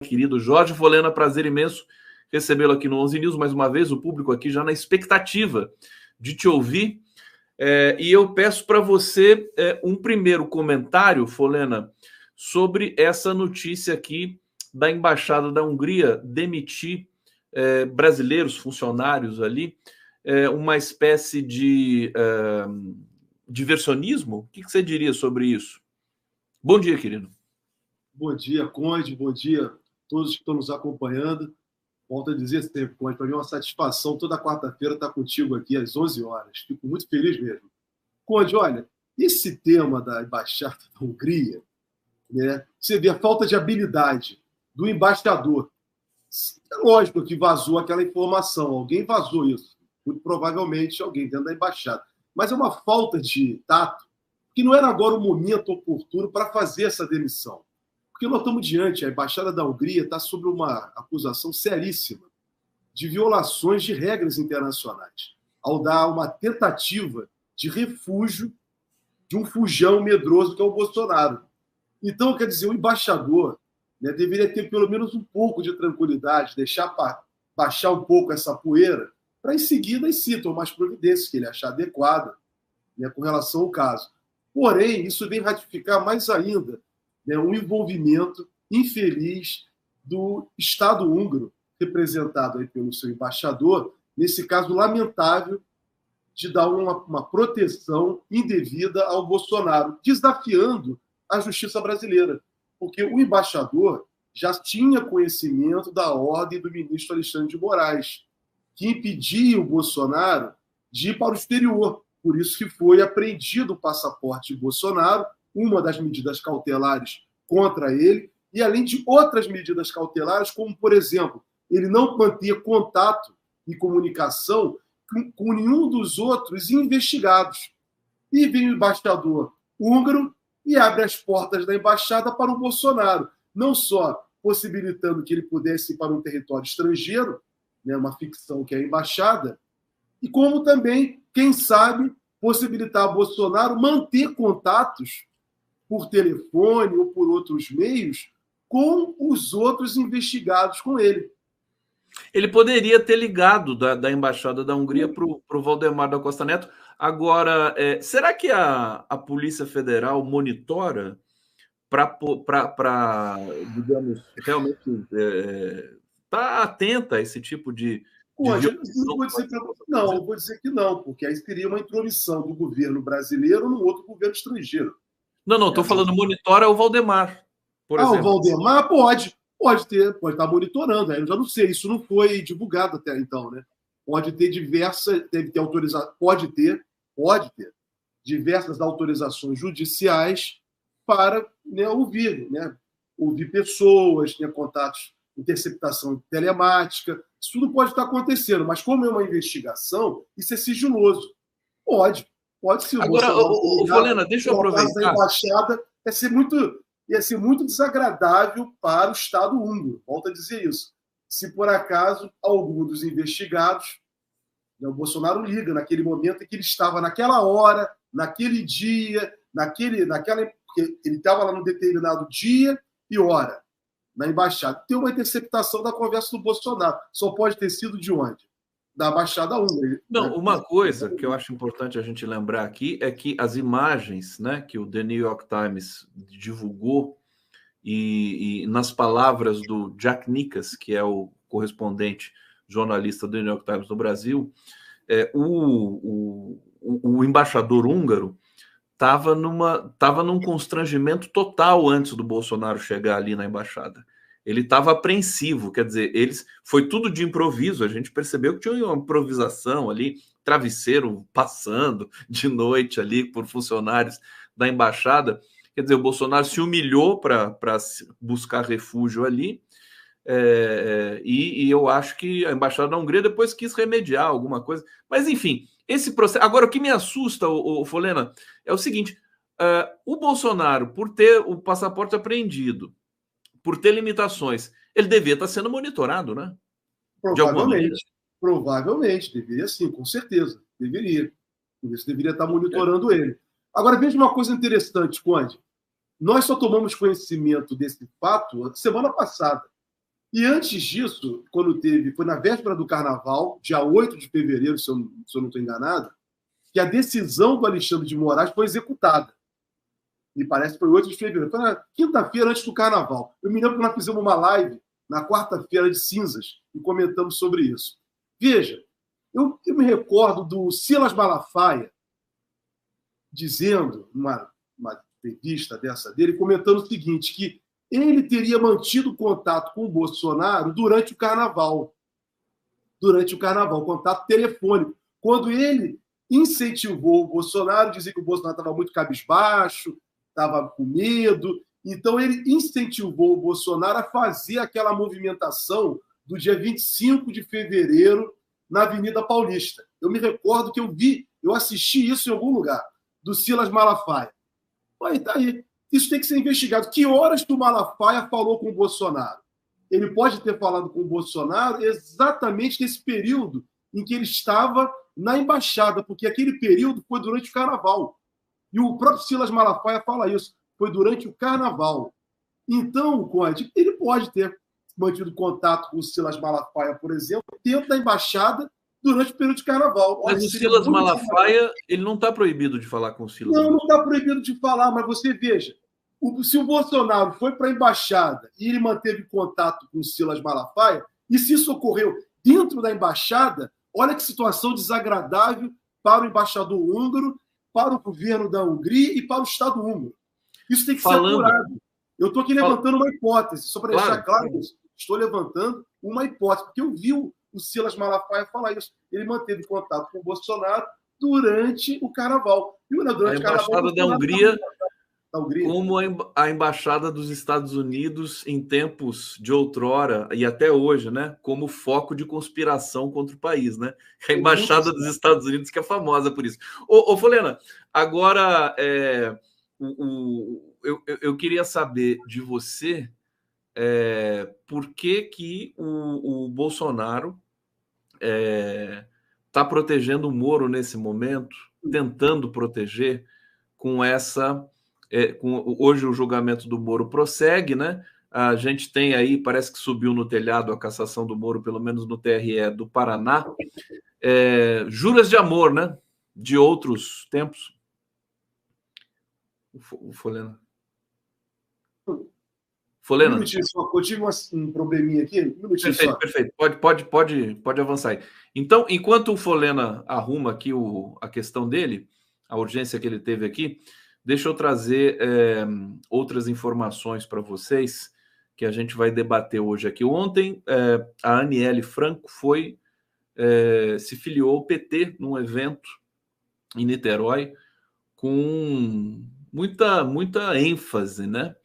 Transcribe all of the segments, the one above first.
Querido Jorge Folena, prazer imenso recebê-lo aqui no 11 News, mais uma vez, o público aqui já na expectativa de te ouvir. E eu peço para você um primeiro comentário, Folena, sobre essa notícia aqui da Embaixada da Hungria demitir brasileiros, funcionários ali, uma espécie de diversionismo. O que você diria sobre isso? Bom dia, querido. Bom dia, Conde. Bom dia a todos que estão nos acompanhando. Volto a dizer sempre, Conde, para mim é uma satisfação toda quarta-feira estar contigo aqui às 11 horas. Fico muito feliz mesmo. Conde, olha, esse tema da Embaixada da Hungria, né, você vê a falta de habilidade do embaixador. É lógico que vazou aquela informação, alguém vazou isso. Muito provavelmente alguém dentro da Embaixada. Mas é uma falta de tato, que não era agora o momento oportuno para fazer essa demissão. Porque nós estamos diante, a Embaixada da Hungria está sob uma acusação seríssima de violações de regras internacionais, ao dar uma tentativa de refúgio de um fujão medroso que é o Bolsonaro. Então, quer dizer, o embaixador, né, deveria ter pelo menos um pouco de tranquilidade, deixar baixar um pouco essa poeira, para em seguida sim tomar as providências que ele achar adequada, né, com relação ao caso. Porém, isso vem ratificar mais ainda, né, um envolvimento infeliz do Estado húngaro, representado aí pelo seu embaixador, nesse caso lamentável de dar uma proteção indevida ao Bolsonaro, desafiando a justiça brasileira. Porque o embaixador já tinha conhecimento da ordem do ministro Alexandre de Moraes, que impedia o Bolsonaro de ir para o exterior. Por isso que foi apreendido o passaporte de Bolsonaro, uma das medidas cautelares contra ele, e além de outras medidas cautelares, como, por exemplo, ele não manter contato e comunicação com nenhum dos outros investigados. E vem o embaixador húngaro e abre as portas da embaixada para o Bolsonaro, não só possibilitando que ele pudesse ir para um território estrangeiro, né, uma ficção que é a embaixada, e como também, quem sabe, possibilitar a Bolsonaro manter contatos por telefone ou por outros meios com os outros investigados com ele. Ele poderia ter ligado da Embaixada da Hungria para o Valdemar da Costa Neto. Agora, será que a Polícia Federal monitora para, digamos, realmente tá atenta a esse tipo de Não, vou dizer que não, porque aí seria uma intromissão do governo brasileiro no outro governo estrangeiro. Não, estou falando monitora o Valdemar, por exemplo. O Valdemar pode estar monitorando, aí eu já não sei, isso não foi divulgado até então, né? Pode ter diversas autorizações judiciais para, né, ouvir pessoas, né, contatos, interceptação telemática, isso tudo pode estar acontecendo, mas como é uma investigação, isso é sigiloso. Pode sim. Agora, Folena, deixa eu aproveitar. A embaixada ia ser muito desagradável para o Estado húngaro. Volto a dizer isso. Se por acaso algum dos investigados, né, o Bolsonaro liga naquele momento em que ele estava naquela hora, naquele dia, porque ele estava lá num determinado dia e hora na embaixada. Tem uma interceptação da conversa do Bolsonaro. Só pode ter sido de onde? Da Embaixada húngara. Não, uma coisa que eu acho importante a gente lembrar aqui é que as imagens, né, que o The New York Times divulgou e nas palavras do Jack Nickas, que é o correspondente jornalista do New York Times no Brasil, o embaixador húngaro estava num constrangimento total antes do Bolsonaro chegar ali na embaixada. Ele estava apreensivo, quer dizer, foi tudo de improviso, a gente percebeu que tinha uma improvisação ali, travesseiro passando de noite ali por funcionários da embaixada. Quer dizer, o Bolsonaro se humilhou para buscar refúgio ali, e eu acho que a Embaixada da Hungria depois quis remediar alguma coisa. Mas, enfim, esse processo... Agora, o que me assusta, o Folena, é o seguinte, o Bolsonaro, por ter o passaporte apreendido, por ter limitações, ele devia estar sendo monitorado, né? Provavelmente, deveria sim, com certeza, deveria. Por isso deveria estar monitorando ele. Agora, veja uma coisa interessante, Conde. Nós só tomamos conhecimento desse fato semana passada. E antes disso, quando foi na véspera do Carnaval, dia 8 de fevereiro, se eu não estou enganado, que a decisão do Alexandre de Moraes foi executada. Me parece que foi 8 de fevereiro. Foi na quinta-feira antes do Carnaval. Eu me lembro que nós fizemos uma live na quarta-feira de cinzas e comentamos sobre isso. Veja, eu me recordo do Silas Malafaia dizendo, numa entrevista dessa dele, comentando o seguinte, que ele teria mantido contato com o Bolsonaro durante o Carnaval. Durante o Carnaval, contato telefônico. Quando ele incentivou o Bolsonaro, dizia que o Bolsonaro estava muito cabisbaixo, estava com medo. Então, ele incentivou o Bolsonaro a fazer aquela movimentação do dia 25 de fevereiro na Avenida Paulista. Eu me recordo que eu assisti isso em algum lugar, do Silas Malafaia. Aí, tá aí. Isso tem que ser investigado. Que horas que o Malafaia falou com o Bolsonaro? Ele pode ter falado com o Bolsonaro exatamente nesse período em que ele estava na embaixada, porque aquele período foi durante o Carnaval. E o próprio Silas Malafaia fala isso. Foi durante o Carnaval. Então, Conde, ele pode ter mantido contato com o Silas Malafaia, por exemplo, dentro da embaixada durante o período de Carnaval. Mas o Silas Malafaia, ele não está proibido de falar com o Silas. Não está proibido de falar, mas você veja, se o Bolsonaro foi para a embaixada e ele manteve contato com o Silas Malafaia, e se isso ocorreu dentro da embaixada, olha que situação desagradável para o embaixador húngaro, para o governo da Hungria e para o Estado húngaro. Isso tem que ser apurado. Eu estou aqui levantando uma hipótese, só para deixar claro isso. Estou levantando uma hipótese, porque eu vi o Silas Malafaia falar isso. Ele manteve contato com o Bolsonaro durante o Carnaval. A embaixada da Hungria, como a embaixada dos Estados Unidos em tempos de outrora e até hoje, né? Como foco de conspiração contra o país, né? A embaixada dos Estados Unidos que é famosa por isso. Ô Folena, agora eu queria saber de você por que o Bolsonaro está protegendo o Moro nesse momento, tentando proteger com essa... hoje o julgamento do Moro prossegue, né? A gente tem aí, parece que subiu no telhado a cassação do Moro, pelo menos no TRE do Paraná. Juras de amor, né? De outros tempos. O Folena. Folena. Um minutinho só, eu tive um probleminha aqui. Perfeito. Pode avançar aí. Então, enquanto o Folena arruma aqui a questão dele, a urgência que ele teve aqui, deixa eu trazer outras informações para vocês que a gente vai debater hoje aqui. Ontem, a Aniele Franco se filiou ao PT num evento em Niterói com muita ênfase, né?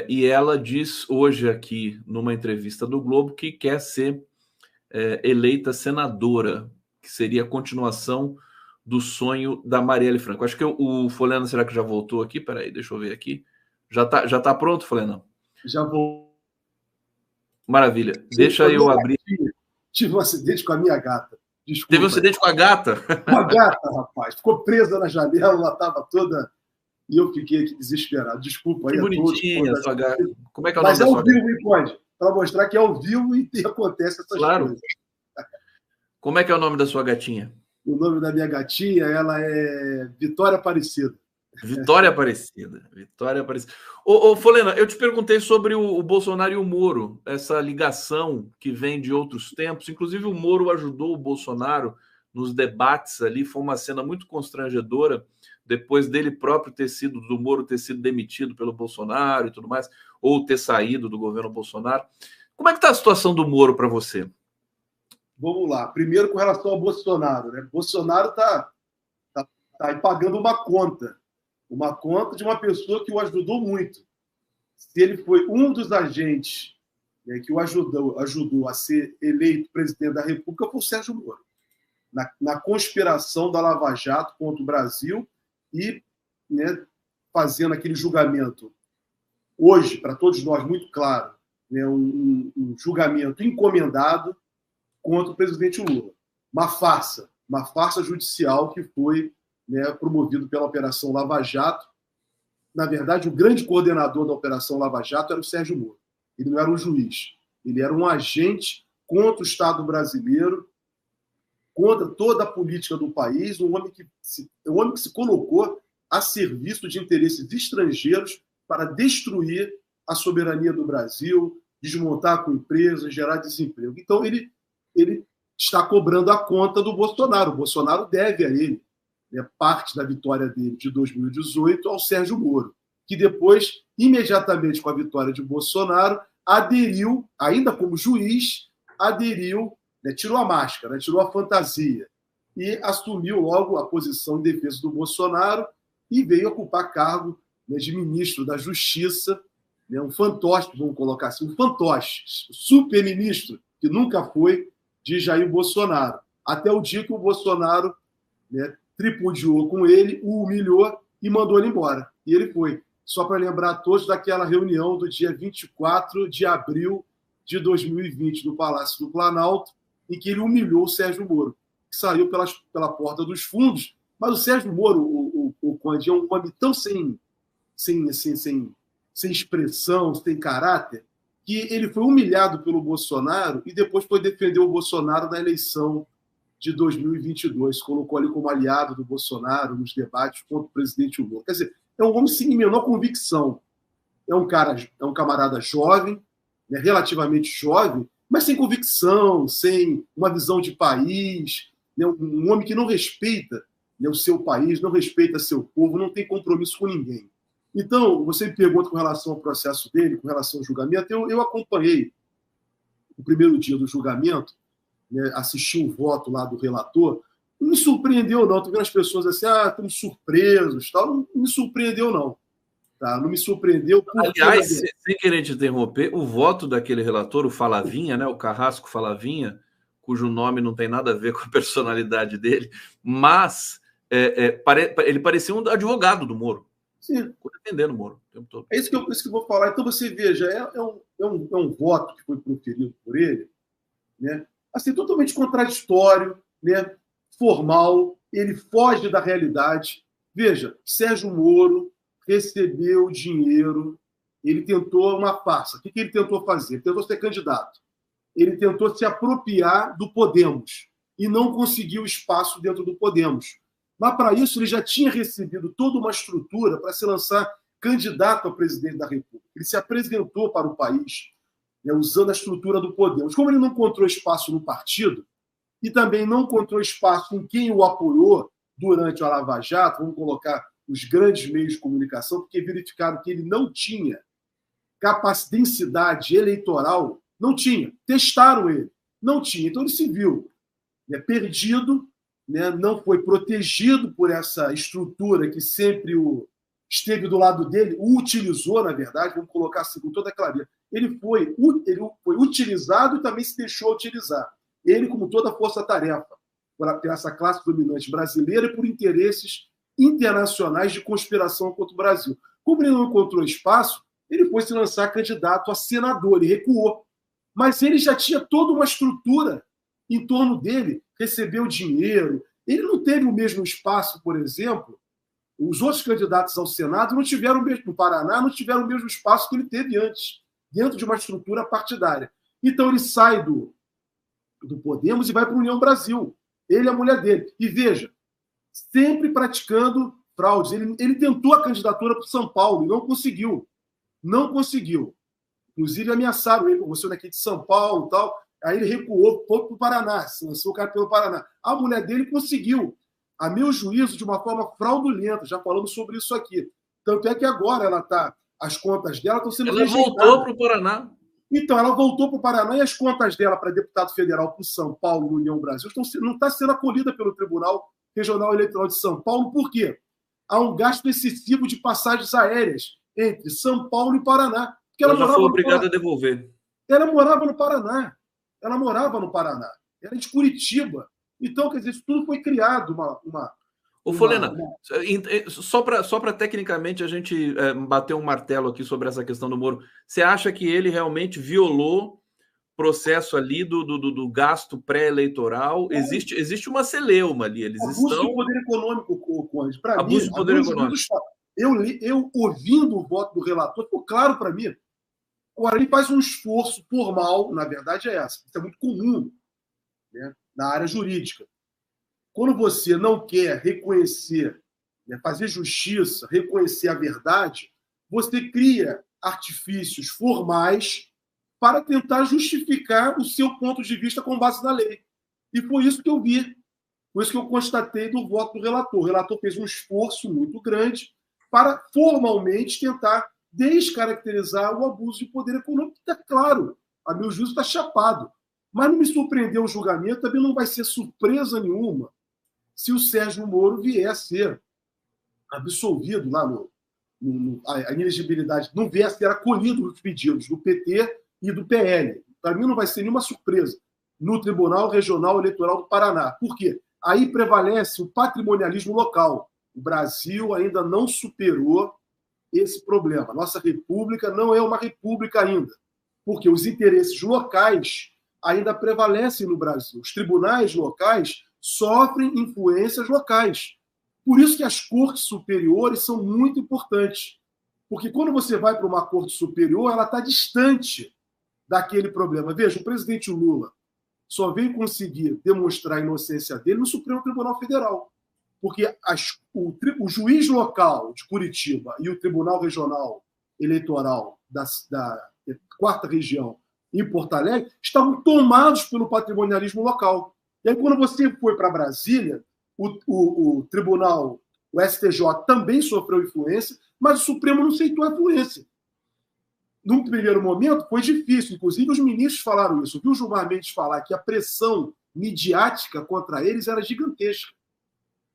E ela diz hoje aqui, numa entrevista do Globo, que quer ser eleita senadora, que seria a continuação do sonho da Marielle Franco. Acho que o Folena, será que já voltou aqui? Peraí, deixa eu ver aqui. Já tá pronto, Folena? Já vou. Maravilha. Deixa eu abrir. Tive um acidente com a minha gata. Desculpa. Teve um acidente com a gata? Com a gata, rapaz. Ficou presa na janela, ela estava toda... E eu fiquei aqui desesperado. Desculpa aí que a todos. Bonitinha a sua gata. Como é que é o nome da sua gata? Mas é ao vivo, hein, Conde? Para mostrar que é ao vivo e acontece essas coisas. Como é que é o nome da sua gatinha? O nome da minha gatinha, ela é Vitória Aparecida. Vitória Aparecida. Ô, Folena, eu te perguntei sobre o Bolsonaro e o Moro, essa ligação que vem de outros tempos. Inclusive, o Moro ajudou o Bolsonaro nos debates ali. Foi uma cena muito constrangedora, depois do Moro ter sido demitido pelo Bolsonaro e tudo mais, ou ter saído do governo Bolsonaro. Como é que está a situação do Moro para você? Vamos lá. Primeiro, com relação ao Bolsonaro, né? Bolsonaro está aí pagando uma conta de uma pessoa que o ajudou muito. Se ele foi um dos agentes, né, que o ajudou a ser eleito presidente da República, foi o Sérgio Moro. Na conspiração da Lava Jato contra o Brasil e, né, fazendo aquele julgamento, hoje, para todos nós, muito claro, né, um julgamento encomendado contra o presidente Lula. Uma farsa judicial que foi, né, promovido pela Operação Lava Jato. Na verdade, o grande coordenador da Operação Lava Jato era o Sérgio Moro. Ele não era um juiz. Ele era um agente contra o Estado brasileiro, contra toda a política do país, um homem que se colocou a serviço de interesses estrangeiros para destruir a soberania do Brasil, desmontar com empresas, gerar desemprego. Então, ele está cobrando a conta do Bolsonaro. O Bolsonaro deve a ele, né, parte da vitória dele de 2018 ao Sérgio Moro, que depois, imediatamente com a vitória de Bolsonaro, aderiu, ainda como juiz, né, tirou a máscara, né, tirou a fantasia e assumiu logo a posição em defesa do Bolsonaro e veio ocupar cargo, né, de ministro da Justiça, né, um fantoche, vamos colocar assim, um fantoche, super-ministro, que nunca foi, de Jair Bolsonaro. Até o dia que o Bolsonaro, né, tripudiou com ele, o humilhou e mandou ele embora. E ele foi. Só para lembrar a todos daquela reunião do dia 24 de abril de 2020, no Palácio do Planalto, em que ele humilhou o Sérgio Moro, que saiu pela porta dos fundos. Mas o Sérgio Moro, o Conde, é um homem tão sem expressão, sem caráter, que ele foi humilhado pelo Bolsonaro e depois foi defender o Bolsonaro na eleição de 2022. Colocou ali como aliado do Bolsonaro nos debates contra o presidente Lula. Quer dizer, é um homem sem menor convicção. É um camarada jovem, né, relativamente jovem, mas sem convicção, sem uma visão de país, né, um homem que não respeita, né, o seu país, não respeita seu povo, não tem compromisso com ninguém. Então, você me pergunta com relação ao processo dele, com relação ao julgamento. Eu acompanhei o primeiro dia do julgamento, né, assisti o voto lá do relator. Não me surpreendeu, não. Estou vendo as pessoas assim, estamos surpresos, tal. Não me surpreendeu, não. Tá? Não me surpreendeu. Aliás, sem querer te interromper, o voto daquele relator, o Falavinha, né, o Carrasco Falavinha, cujo nome não tem nada a ver com a personalidade dele, mas ele parecia um advogado do Moro. Sim. Defendendo o Moro o tempo todo. É isso que eu vou falar. Então, você veja, é um voto que foi proferido por ele, né? Assim, totalmente contraditório, né? Formal, ele foge da realidade. Veja, Sérgio Moro recebeu dinheiro, ele tentou uma farsa. O que ele tentou fazer? Ele tentou ser candidato. Ele tentou se apropriar do Podemos e não conseguiu espaço dentro do Podemos. Mas, para isso, ele já tinha recebido toda uma estrutura para se lançar candidato a presidente da República. Ele se apresentou para o país, né, usando a estrutura do Podemos. Como ele não encontrou espaço no partido e também não encontrou espaço em quem o apoiou durante a Lava Jato, vamos colocar os grandes meios de comunicação, porque verificaram que ele não tinha densidade eleitoral, não tinha. Testaram ele, não tinha. Então, ele se viu, né, perdido, né, não foi protegido por essa estrutura que sempre esteve do lado dele, o utilizou, na verdade, vamos colocar assim com toda a clareza. Ele foi utilizado e também se deixou utilizar. Ele, como toda força-tarefa, por essa classe dominante brasileira e por interesses internacionais de conspiração contra o Brasil. Como ele não encontrou espaço, ele foi se lançar candidato a senador, ele recuou. Mas ele já tinha toda uma estrutura em torno dele, recebeu dinheiro. Ele não teve o mesmo espaço, por exemplo. Os outros candidatos ao Senado não tiveram o mesmo, no Paraná, não tiveram o mesmo espaço que ele teve antes, dentro de uma estrutura partidária. Então ele sai do Podemos e vai para a União Brasil. Ele e a mulher dele. E veja, sempre praticando fraudes. Ele tentou a candidatura para São Paulo e não conseguiu. Não conseguiu. Inclusive ameaçaram ele, você daqui de São Paulo e tal. Aí ele recuou, foi para o Paraná, se lançou o cara pelo Paraná. A mulher dele conseguiu, a meu juízo, de uma forma fraudulenta. Já falamos sobre isso aqui. Tanto é que agora as contas dela estão sendo rejeitadas. Ela voltou para o Paraná. Então, ela voltou para o Paraná e as contas dela para deputado federal para São Paulo, União Brasil, não está sendo acolhida pelo Tribunal Regional Eleitoral de São Paulo. Por quê? Há um gasto excessivo de passagens aéreas entre São Paulo e Paraná. Ela já foi obrigada a devolver. Ela morava no Paraná. Era de Curitiba. Então, quer dizer, isso tudo foi criado. Folena, só para tecnicamente a gente bater um martelo aqui sobre essa questão do Moro, você acha que ele realmente violou o processo ali do gasto pré-eleitoral? Existe uma celeuma ali. Eles abuso de poder econômico, Conde. Abuso de poder econômico. Eu ouvindo o voto do relator, ficou claro para mim. Agora, ele faz um esforço formal, na verdade é essa, isso é muito comum, né, na área jurídica. Quando você não quer reconhecer, né, fazer justiça, reconhecer a verdade, você cria artifícios formais para tentar justificar o seu ponto de vista com base na lei. E foi isso que eu vi, foi isso que eu constatei do voto do relator. O relator fez um esforço muito grande para formalmente tentar descaracterizar o abuso de poder econômico, que está claro, a meu juízo está chapado. Mas não me surpreendeu o julgamento, também não vai ser surpresa nenhuma se o Sérgio Moro vier a ser absolvido lá a inelegibilidade, não vier a ser acolhido nos pedidos do PT e do PL. Para mim não vai ser nenhuma surpresa no Tribunal Regional Eleitoral do Paraná. Por quê? Aí prevalece o patrimonialismo local. O Brasil ainda não superou esse problema. Nossa república não é uma república ainda, porque os interesses locais ainda prevalecem no Brasil. Os tribunais locais sofrem influências locais. Por isso que as cortes superiores são muito importantes. Porque quando você vai para uma corte superior, ela está distante daquele problema. Veja, o presidente Lula só veio conseguir demonstrar a inocência dele no Supremo Tribunal Federal. Porque o juiz local de Curitiba e o Tribunal Regional Eleitoral da 4ª região em Porto Alegre estavam tomados pelo patrimonialismo local. E aí, quando você foi para Brasília, o tribunal, o STJ, também sofreu influência, mas o Supremo não aceitou a influência. Num primeiro momento, foi difícil. Inclusive, os ministros falaram isso. Eu vi o Gilmar Mendes falar que a pressão midiática contra eles era gigantesca.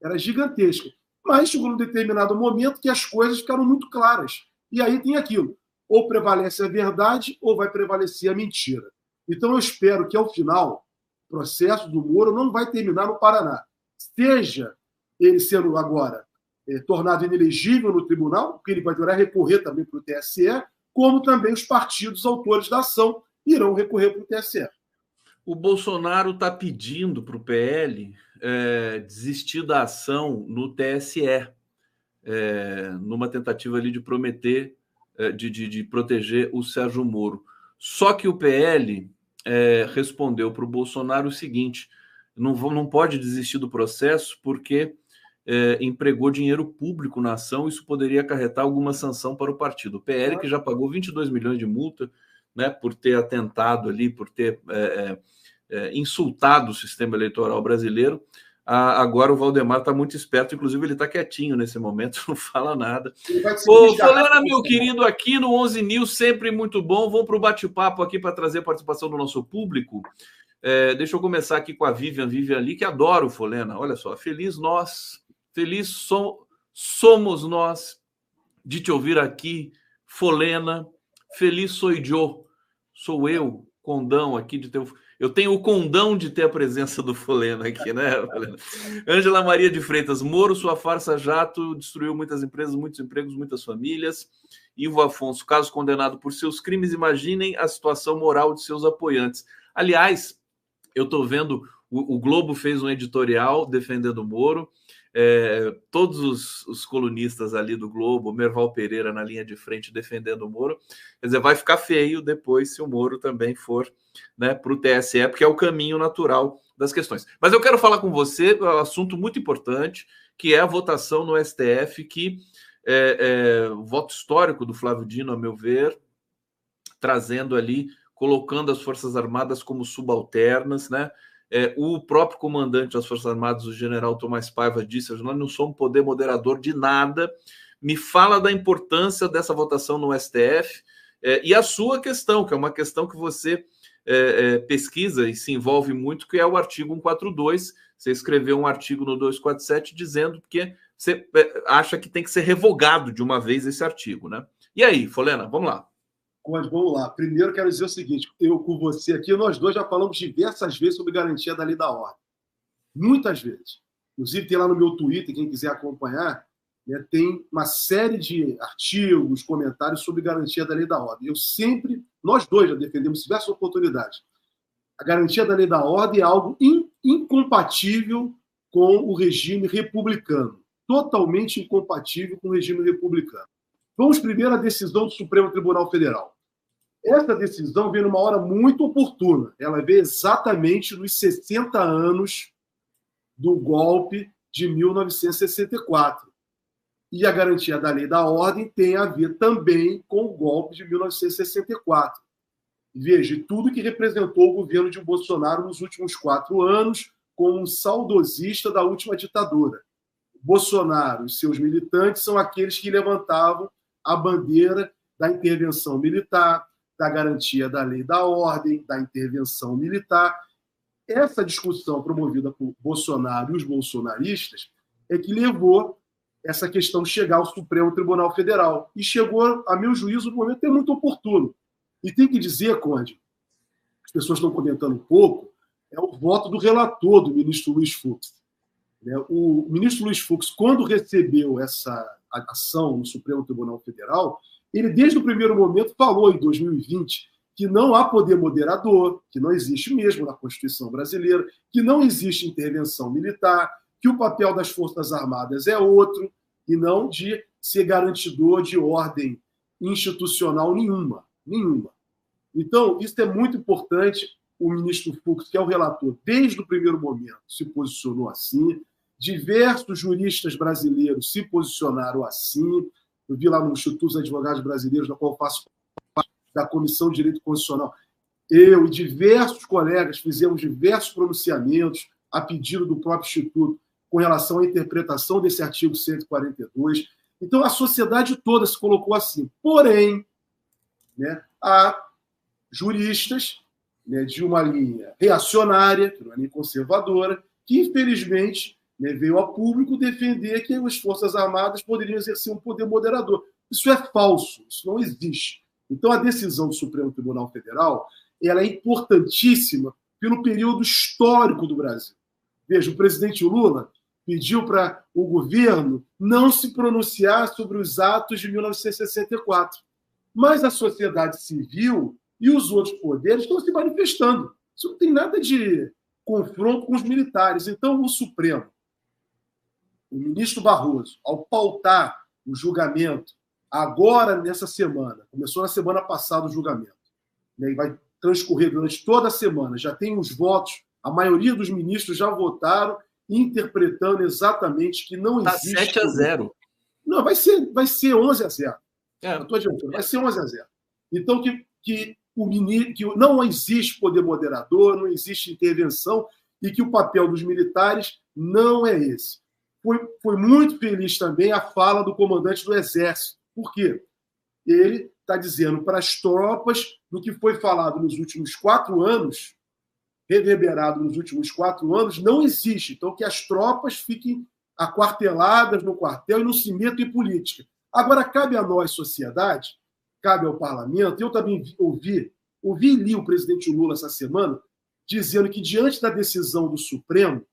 Era gigantesca. Mas chegou num determinado momento que as coisas ficaram muito claras. E aí tem aquilo. Ou prevalece a verdade, ou vai prevalecer a mentira. Então, eu espero que, ao final, o processo do Moro não vai terminar no Paraná. Seja ele sendo agora tornado inelegível no tribunal, porque ele vai recorrer também para o TSE, como também os partidos autores da ação irão recorrer para o TSE. O Bolsonaro está pedindo para o PL desistir da ação no TSE, numa tentativa ali de prometer, de proteger o Sérgio Moro. Só que o PL respondeu para o Bolsonaro o seguinte: não pode desistir do processo porque empregou dinheiro público na ação, isso poderia acarretar alguma sanção para o partido. O PL, que já pagou 22 milhões de multa, né, por ter atentado ali, por ter insultado o sistema eleitoral brasileiro. Agora o Valdemar está muito esperto, inclusive ele está quietinho nesse momento, não fala nada. Ô, Folena, meu querido, aqui no 11 News, sempre muito bom. Vamos para o bate-papo aqui para trazer a participação do nosso público. Deixa eu começar aqui com a Vivian ali, que adora o Folena. Olha só, feliz somos nós de te ouvir aqui, Folena. Feliz sou eu, condão aqui de ter... Eu tenho o condão de ter a presença do Folena aqui, né, Folena? Ângela Maria de Freitas, Moro, sua farsa jato, destruiu muitas empresas, muitos empregos, muitas famílias. Ivo Afonso, caso condenado por seus crimes, imaginem a situação moral de seus apoiantes. Aliás, eu estou vendo, o Globo fez um editorial defendendo o Moro, todos os colunistas ali do Globo, Merval Pereira na linha de frente defendendo o Moro. Quer dizer, vai ficar feio depois se o Moro também for, né, para o TSE, porque é o caminho natural das questões. Mas eu quero falar com você um assunto muito importante, que é a votação no STF, que o voto histórico do Flávio Dino, a meu ver, trazendo ali, colocando as Forças Armadas como subalternas, né? O próprio comandante das Forças Armadas, o general Tomás Paiva, disse: nós não somos poder moderador de nada. Me fala da importância dessa votação no STF e a sua questão, que é uma questão que você pesquisa e se envolve muito, que é o artigo 142. Você escreveu um artigo no 247 dizendo que você acha que tem que ser revogado de uma vez esse artigo, né? E aí, Folena, vamos lá. Vamos lá. Primeiro, quero dizer o seguinte: eu com você aqui, nós dois já falamos diversas vezes sobre garantia da lei da ordem. Muitas vezes. Inclusive, tem lá no meu Twitter, quem quiser acompanhar, né, tem uma série de artigos, comentários sobre garantia da lei da ordem. Nós dois já defendemos diversas oportunidades. A garantia da lei da ordem é algo incompatível com o regime republicano. Totalmente incompatível com o regime republicano. Vamos primeiro à decisão do Supremo Tribunal Federal. Essa decisão veio numa hora muito oportuna. Ela veio exatamente nos 60 anos do golpe de 1964. E a garantia da lei e da ordem tem a ver também com o golpe de 1964. Veja, tudo que representou o governo de Bolsonaro nos últimos 4 anos como um saudosista da última ditadura. Bolsonaro e seus militantes são aqueles que levantavam a bandeira da intervenção militar, da garantia da lei e da ordem, da intervenção militar. Essa discussão promovida por Bolsonaro e os bolsonaristas é que levou essa questão chegar ao Supremo Tribunal Federal. E chegou, a meu juízo, no momento é muito oportuno. E tem que dizer, Conde, as pessoas estão comentando um pouco, é o voto do relator, do ministro Luiz Fux. O ministro Luiz Fux, quando recebeu essa ação no Supremo Tribunal Federal, ele, desde o primeiro momento, falou, em 2020, que não há poder moderador, que não existe mesmo na Constituição brasileira, que não existe intervenção militar, que o papel das Forças Armadas é outro, e não de ser garantidor de ordem institucional nenhuma. Então, isso é muito importante. O ministro Fux, que é o relator, desde o primeiro momento, se posicionou assim. Diversos juristas brasileiros se posicionaram assim. Eu vi lá no Instituto dos Advogados Brasileiros, da qual eu faço parte da Comissão de Direito Constitucional. Eu e diversos colegas fizemos diversos pronunciamentos a pedido do próprio Instituto com relação à interpretação desse artigo 142. Então, a sociedade toda se colocou assim. Porém, há juristas de uma linha reacionária, que não é nem conservadora, que, infelizmente, veio a público defender que as Forças Armadas poderiam exercer um poder moderador. Isso é falso, isso não existe. Então, a decisão do Supremo Tribunal Federal ela é importantíssima pelo período histórico do Brasil. Veja, o presidente Lula pediu para o governo não se pronunciar sobre os atos de 1964. Mas a sociedade civil e os outros poderes estão se manifestando. Isso não tem nada de confronto com os militares. Então, o Supremo, o ministro Barroso, ao pautar o julgamento, agora, nessa semana, começou na semana passada o julgamento, e vai transcorrer durante toda a semana, já tem os votos, a maioria dos ministros já votaram, interpretando exatamente que não existe... Está 7-0. Não, vai ser 11-0. Eu estou adiantando, vai ser 11-0. Então, que não existe poder moderador, não existe intervenção e que o papel dos militares não é esse. Foi muito feliz também a fala do comandante do Exército. Por quê? Ele está dizendo para as tropas do que foi falado nos últimos 4 anos, reverberado nos últimos 4 anos, não existe. Então, que as tropas fiquem aquarteladas no quartel e não se metam em política. Agora, cabe a nós, sociedade, cabe ao parlamento. Eu também ouvi e li o presidente Lula essa semana dizendo que, diante da decisão do Supremo,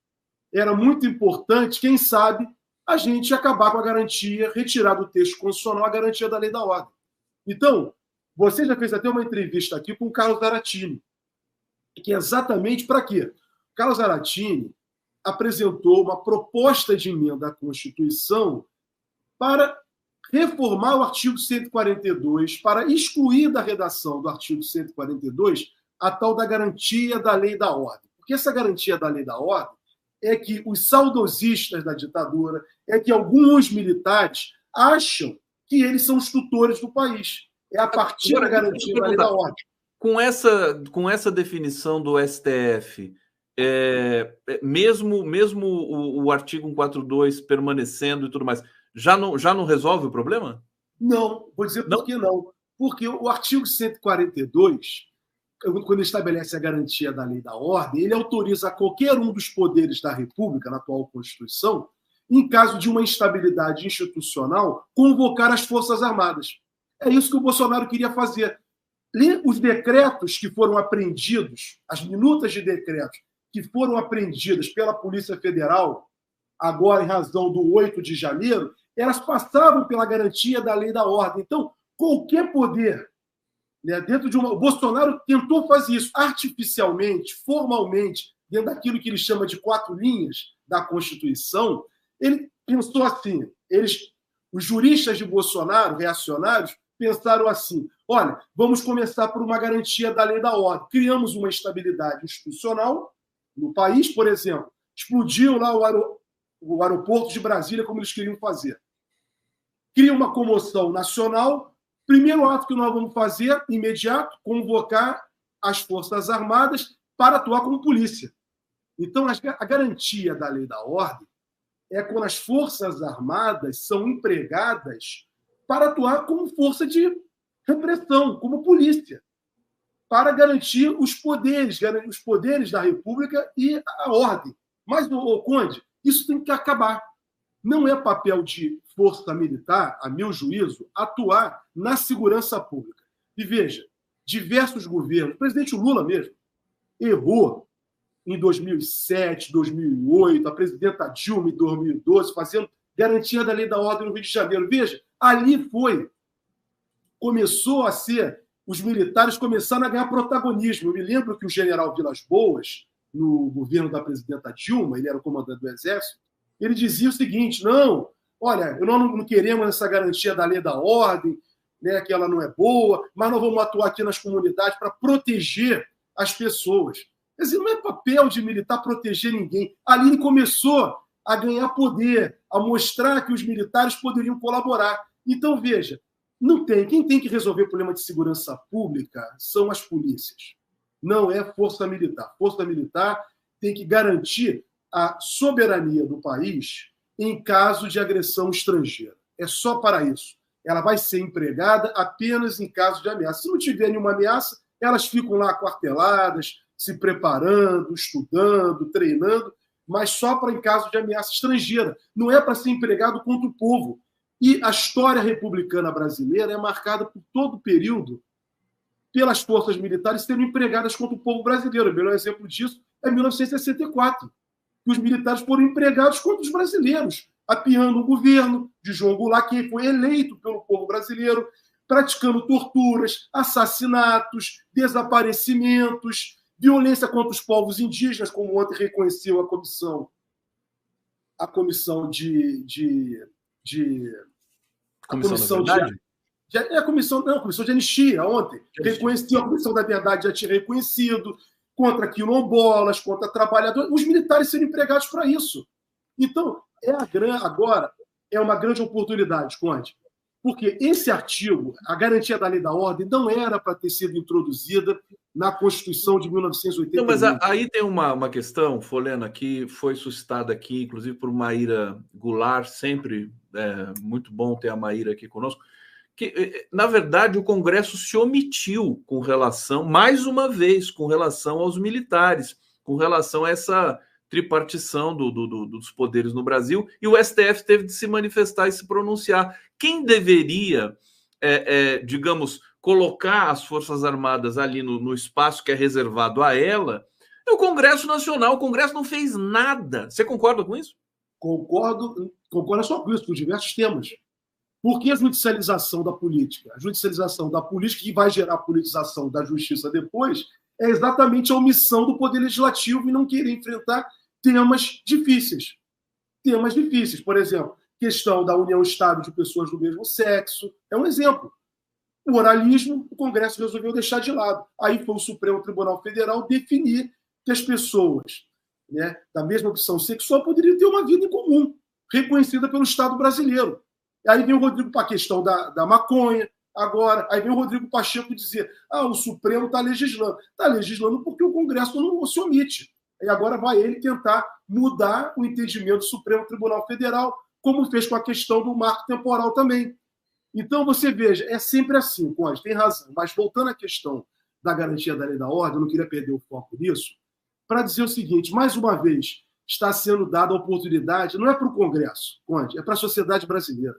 era muito importante, quem sabe, a gente acabar com a garantia, retirar do texto constitucional a garantia da lei e da ordem. Então, você já fez até uma entrevista aqui com o Carlos Zaratini, que é exatamente para quê? O Carlos Zaratini apresentou uma proposta de emenda à Constituição para reformar o artigo 142, para excluir da redação do artigo 142 a tal da garantia da lei e da ordem. Porque essa garantia da lei e da ordem é que os saudosistas da ditadura, é que alguns militares acham que eles são os tutores do país. É a partir da garantia da lei e da ordem. Com essa definição do STF, mesmo o artigo 142 permanecendo e tudo mais, já não resolve o problema? Não, vou dizer por que não. Porque o artigo 142, quando ele estabelece a garantia da lei e da ordem, ele autoriza a qualquer um dos poderes da República, na atual Constituição, em caso de uma instabilidade institucional, convocar as Forças Armadas. É isso que o Bolsonaro queria fazer. Os decretos que foram apreendidos, as minutas de decretos que foram apreendidas pela Polícia Federal, agora em razão do 8 de janeiro, elas passavam pela garantia da lei e da ordem. Então, qualquer poder, dentro de uma... O Bolsonaro tentou fazer isso artificialmente, formalmente, dentro daquilo que ele chama de 4 linhas da Constituição. Ele pensou assim, os juristas de Bolsonaro, reacionários, pensaram assim: Olha, vamos começar por uma garantia da lei da ordem. Criamos uma estabilidade institucional no país, por exemplo. Explodiu lá o aeroporto de Brasília, como eles queriam fazer. Cria uma comoção nacional. Primeiro ato que nós vamos fazer, imediato, convocar as Forças Armadas para atuar como polícia. Então, a garantia da lei da ordem é quando as Forças Armadas são empregadas para atuar como força de repressão, como polícia, para garantir os poderes da República e a ordem. Mas, Conde, isso tem que acabar. Não é papel de força militar, a meu juízo, atuar na segurança pública. E veja, diversos governos, o presidente Lula mesmo, errou em 2007, 2008, a presidenta Dilma em 2012, fazendo garantia da lei da ordem no Rio de Janeiro. Veja, ali começou a ser, os militares começaram a ganhar protagonismo. Eu me lembro que o general Vilas Boas, no governo da presidenta Dilma, ele era o comandante do Exército, ele dizia o seguinte: não, olha, nós não queremos essa garantia da lei da ordem, né, que ela não é boa, mas nós vamos atuar aqui nas comunidades para proteger as pessoas. Quer dizer, não é papel de militar proteger ninguém. Ali ele começou a ganhar poder, a mostrar que os militares poderiam colaborar. Então, veja, quem tem que resolver o problema de segurança pública são as polícias. Não é força militar. Força militar tem que garantir a soberania do país em caso de agressão estrangeira. É só para isso. Ela vai ser empregada apenas em caso de ameaça. Se não tiver nenhuma ameaça, elas ficam lá aquarteladas, se preparando, estudando, treinando, mas só para em caso de ameaça estrangeira. Não é para ser empregado contra o povo. E a história republicana brasileira é marcada por todo o período pelas forças militares sendo empregadas contra o povo brasileiro. O melhor exemplo disso é 1964, que os militares foram empregados contra os brasileiros, apiando o governo de João Goulart, que foi eleito pelo povo brasileiro, praticando torturas, assassinatos, desaparecimentos, violência contra os povos indígenas, como ontem reconheceu a comissão de anistia ontem, reconheceu, a Comissão da Verdade já tinha reconhecido, contra quilombolas, contra trabalhadores, os militares serem empregados para isso. Então, agora é uma grande oportunidade, Conde, porque esse artigo, a garantia da lei da ordem, não era para ter sido introduzida na Constituição de 1981. Não, mas aí tem uma questão, Folena, que foi suscitada aqui, inclusive por Maíra Goulart, sempre muito bom ter a Maíra aqui conosco, que, na verdade, o Congresso se omitiu com relação, mais uma vez, com relação aos militares, com relação a essa tripartição dos poderes no Brasil, e o STF teve de se manifestar e se pronunciar. Quem deveria, digamos, colocar as Forças Armadas ali no espaço que é reservado a ela é o Congresso Nacional. O Congresso não fez nada. Você concorda com isso? Concordo só com isso, por diversos temas. Porque a judicialização da política, que vai gerar a politização da justiça depois, é exatamente a omissão do Poder Legislativo e não querer enfrentar temas difíceis. Por exemplo, questão da união estável de pessoas do mesmo sexo, é um exemplo. O oralismo, o Congresso resolveu deixar de lado. Aí foi o Supremo Tribunal Federal definir que as pessoas, né, da mesma opção sexual poderiam ter uma vida em comum, reconhecida pelo Estado brasileiro. Aí vem o Rodrigo para a questão da maconha, agora. Aí vem o Rodrigo Pacheco dizer: o Supremo está legislando. Está legislando porque o Congresso não se omite. E agora vai ele tentar mudar o entendimento do Supremo Tribunal Federal, como fez com a questão do marco temporal também. Então, você veja, é sempre assim, Conde, tem razão. Mas voltando à questão da garantia da lei da ordem, eu não queria perder o foco nisso, para dizer o seguinte: mais uma vez, está sendo dada a oportunidade, não é para o Congresso, Conde, é para a sociedade brasileira.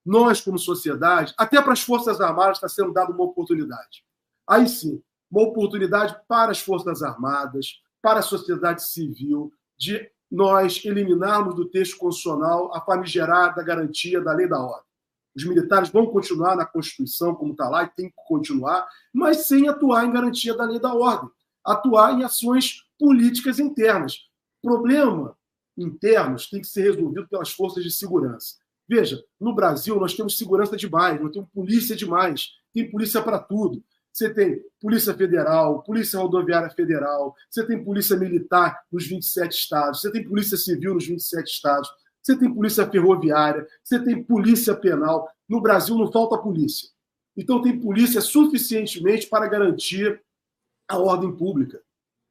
Nós, como sociedade, até para as Forças Armadas está sendo dada uma oportunidade. Aí sim, uma oportunidade para as Forças Armadas, para a sociedade civil, de nós eliminarmos do texto constitucional a famigerada garantia da lei da ordem. Os militares vão continuar na Constituição, como está lá, e tem que continuar, mas sem atuar em garantia da lei da ordem. Atuar em ações políticas internas. Problema internos tem que ser resolvido pelas forças de segurança. Veja, no Brasil nós temos segurança demais, nós temos polícia demais, tem polícia para tudo. Você tem Polícia Federal, Polícia Rodoviária Federal, você tem Polícia Militar nos 27 estados, você tem Polícia Civil nos 27 estados, você tem Polícia Ferroviária, você tem Polícia Penal. No Brasil não falta polícia. Então tem polícia suficientemente para garantir a ordem pública.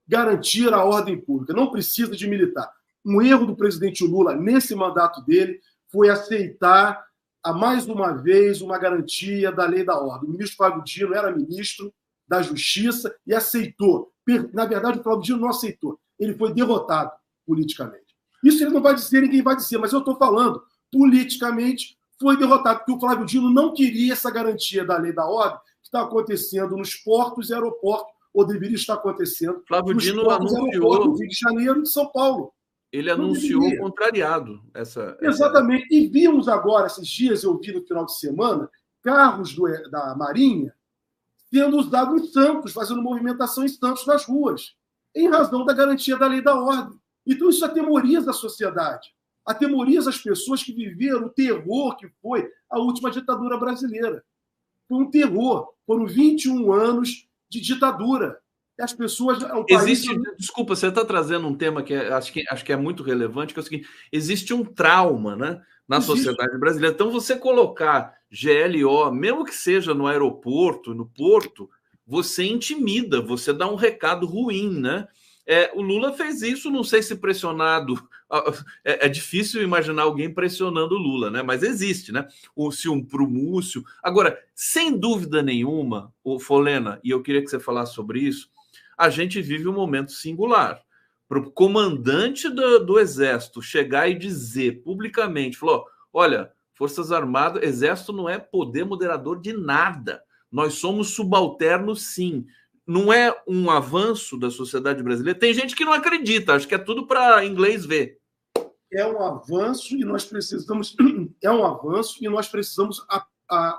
Garantir a ordem pública. Não precisa de militar. Um erro do presidente Lula nesse mandato dele foi aceitar, mais uma vez, uma garantia da lei da ordem. O ministro Flávio Dino era ministro da Justiça e aceitou. Na verdade, o Flávio Dino não aceitou. Ele foi derrotado politicamente. Isso ele não vai dizer, ninguém vai dizer, mas eu estou falando, politicamente foi derrotado, porque o Flávio Dino não queria essa garantia da lei da ordem que está acontecendo nos portos e aeroportos, ou deveria estar acontecendo Flávio nos Dino portos e aeroportos anunciou, do Rio de Janeiro e de São Paulo. ele anunciou contrariado essa. Exatamente. E vimos agora, esses dias, eu vi no final de semana, carros da Marinha sendo usados em Santos, fazendo movimentação em Santos nas ruas, em razão da garantia da lei da ordem. Então, isso atemoriza a sociedade, atemoriza as pessoas que viveram o terror que foi a última ditadura brasileira. Foi um terror. Foram 21 anos de ditadura. As pessoas... Desculpa, você está trazendo um tema que acho que é muito relevante, que é o seguinte: existe um trauma, né, na sociedade brasileira. Então, você colocar GLO, mesmo que seja no aeroporto, no porto, você intimida, você dá um recado ruim, né? O Lula fez isso, não sei se pressionado. É difícil imaginar alguém pressionando o Lula, né? Mas existe, né? Para o Múcio. Agora, sem dúvida nenhuma, o Folena, e eu queria que você falasse sobre isso, a gente vive um momento singular. Para o comandante do Exército chegar e dizer publicamente, falou: olha, Forças Armadas, Exército não é poder moderador de nada. Nós somos subalternos, sim. Não é um avanço da sociedade brasileira? Tem gente que não acredita, acho que é tudo para inglês ver. É um avanço e nós precisamos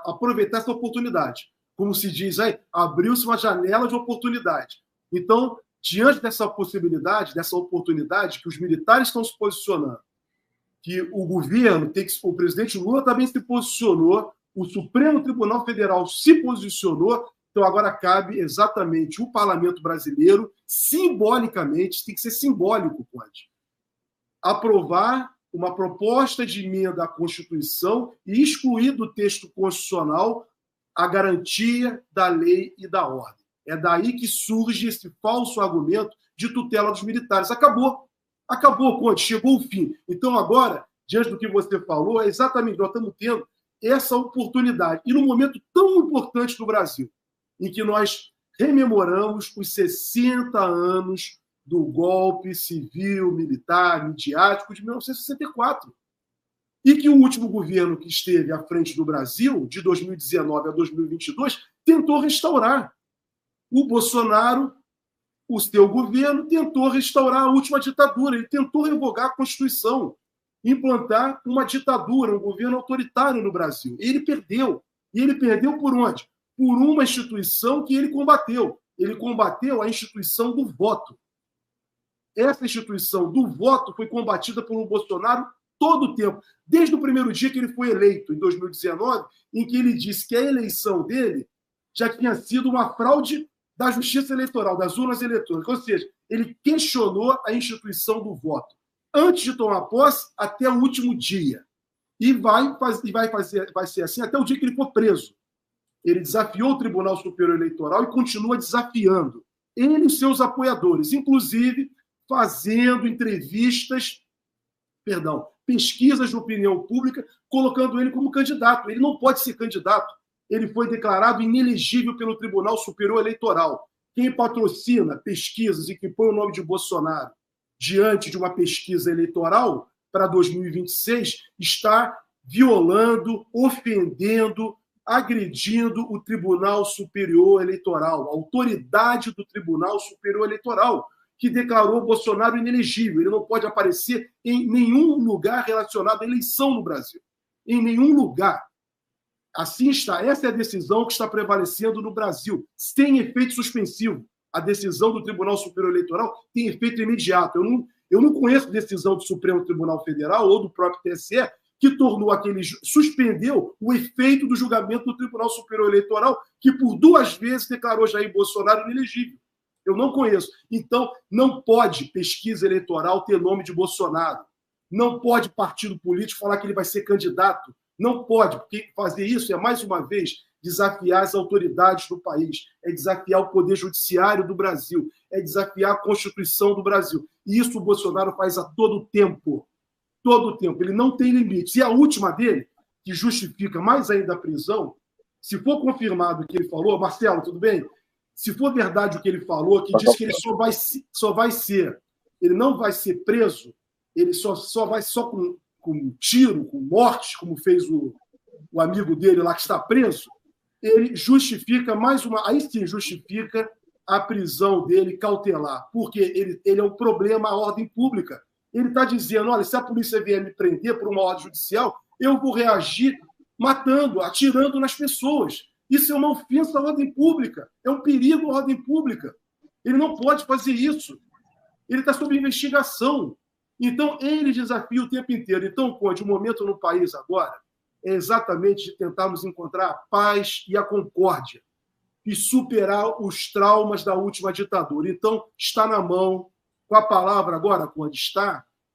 aproveitar essa oportunidade. Como se diz aí, abriu-se uma janela de oportunidade. Então, diante dessa possibilidade, dessa oportunidade, que os militares estão se posicionando, que o governo o presidente Lula também se posicionou, o Supremo Tribunal Federal se posicionou. Então, agora cabe exatamente o parlamento brasileiro, simbolicamente, tem que ser simbólico, Conde, aprovar uma proposta de emenda à Constituição e excluir do texto constitucional a garantia da lei e da ordem. É daí que surge esse falso argumento de tutela dos militares. Acabou, Conde, chegou o fim. Então, agora, diante do que você falou, é exatamente, nós estamos tendo essa oportunidade. E num momento tão importante do Brasil, em que nós rememoramos os 60 anos do golpe civil, militar, midiático de 1964. E que o último governo que esteve à frente do Brasil, de 2019 a 2022, tentou restaurar. O Bolsonaro, o seu governo, tentou restaurar a última ditadura. Ele tentou revogar a Constituição, implantar uma ditadura, um governo autoritário no Brasil. Ele perdeu. E ele perdeu por onde? Por uma instituição que ele combateu. Ele combateu a instituição do voto. Essa instituição do voto foi combatida pelo Bolsonaro todo o tempo, desde o primeiro dia que ele foi eleito, em 2019, em que ele disse que a eleição dele já tinha sido uma fraude da justiça eleitoral, das urnas eletrônicas. Ou seja, ele questionou a instituição do voto, antes de tomar posse, até o último dia. E vai ser assim até o dia que ele for preso. Ele desafiou o Tribunal Superior Eleitoral e continua desafiando. Ele e seus apoiadores, inclusive fazendo pesquisas de opinião pública, colocando ele como candidato. Ele não pode ser candidato. Ele foi declarado inelegível pelo Tribunal Superior Eleitoral. Quem patrocina pesquisas e que põe o nome de Bolsonaro diante de uma pesquisa eleitoral para 2026 está violando, ofendendo, agredindo o Tribunal Superior Eleitoral, a autoridade do Tribunal Superior Eleitoral, que declarou Bolsonaro inelegível. Ele não pode aparecer em nenhum lugar relacionado à eleição no Brasil. Em nenhum lugar. Assim está. Essa é a decisão que está prevalecendo no Brasil, sem efeito suspensivo. A decisão do Tribunal Superior Eleitoral tem efeito imediato. Eu não conheço decisão do Supremo Tribunal Federal ou do próprio TSE que tornou suspendeu o efeito do julgamento do Tribunal Superior Eleitoral, que por 2 vezes declarou Jair Bolsonaro inelegível. Eu não conheço. Então, não pode pesquisa eleitoral ter nome de Bolsonaro. Não pode partido político falar que ele vai ser candidato. Não pode, porque fazer isso é, mais uma vez, desafiar as autoridades do país, é desafiar o poder judiciário do Brasil, é desafiar a Constituição do Brasil. E isso o Bolsonaro faz a todo tempo. Todo tempo. Ele não tem limites. E a última dele, que justifica mais ainda a prisão, se for confirmado o que ele falou, Marcelo, tudo bem? Se for verdade o que ele falou, que diz que ele ele não vai ser preso, ele só vai com tiro, com morte, como fez o amigo dele lá que está preso, ele justifica aí sim justifica a prisão dele cautelar, porque ele é um problema à ordem pública. Ele está dizendo, olha, se a polícia vier me prender por uma ordem judicial, eu vou reagir matando, atirando nas pessoas. Isso é uma ofensa à ordem pública, é um perigo à ordem pública. Ele não pode fazer isso. Ele está sob investigação. Então, ele desafia o tempo inteiro. Então, Conde, o momento no país agora é exatamente de tentarmos encontrar a paz e a concórdia e superar os traumas da última ditadura. Então, está na mão, com a palavra agora, Conde,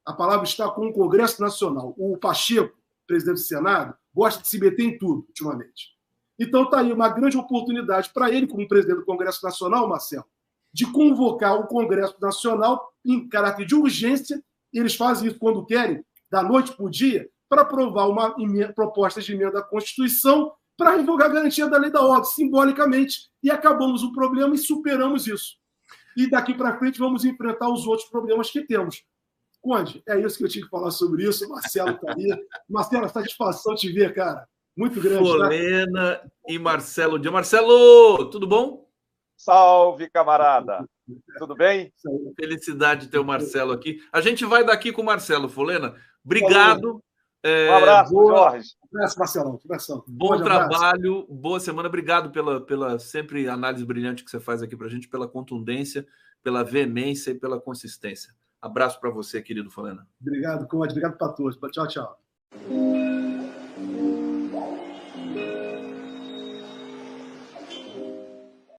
a palavra está com o Congresso Nacional. O Pacheco, presidente do Senado, gosta de se meter em tudo, ultimamente. Então, está aí uma grande oportunidade para ele, como presidente do Congresso Nacional, Marcelo, de convocar o Congresso Nacional em caráter de urgência. Eles fazem isso quando querem, da noite para o dia, para aprovar uma proposta de emenda à Constituição para revogar a garantia da lei da ordem, simbolicamente, e acabamos o problema e superamos isso. E daqui para frente vamos enfrentar os outros problemas que temos. Conde, é isso que eu tinha que falar sobre isso. Marcelo está aí. Marcelo, satisfação te ver, cara. Muito grande. Folena, tá? E Marcelo Dias. Marcelo, tudo bom? Salve, camarada. Tudo bem? Felicidade de ter o Marcelo aqui. A gente vai daqui com o Marcelo, Folena. Obrigado. Um abraço, Jorge. Um abraço, Marcelão. Bom trabalho, boa semana. Obrigado pela sempre análise brilhante que você faz aqui para a gente, pela contundência, pela veemência e pela consistência. Abraço para você, querido Folena. Obrigado, Conde. Obrigado para todos. Tchau, tchau.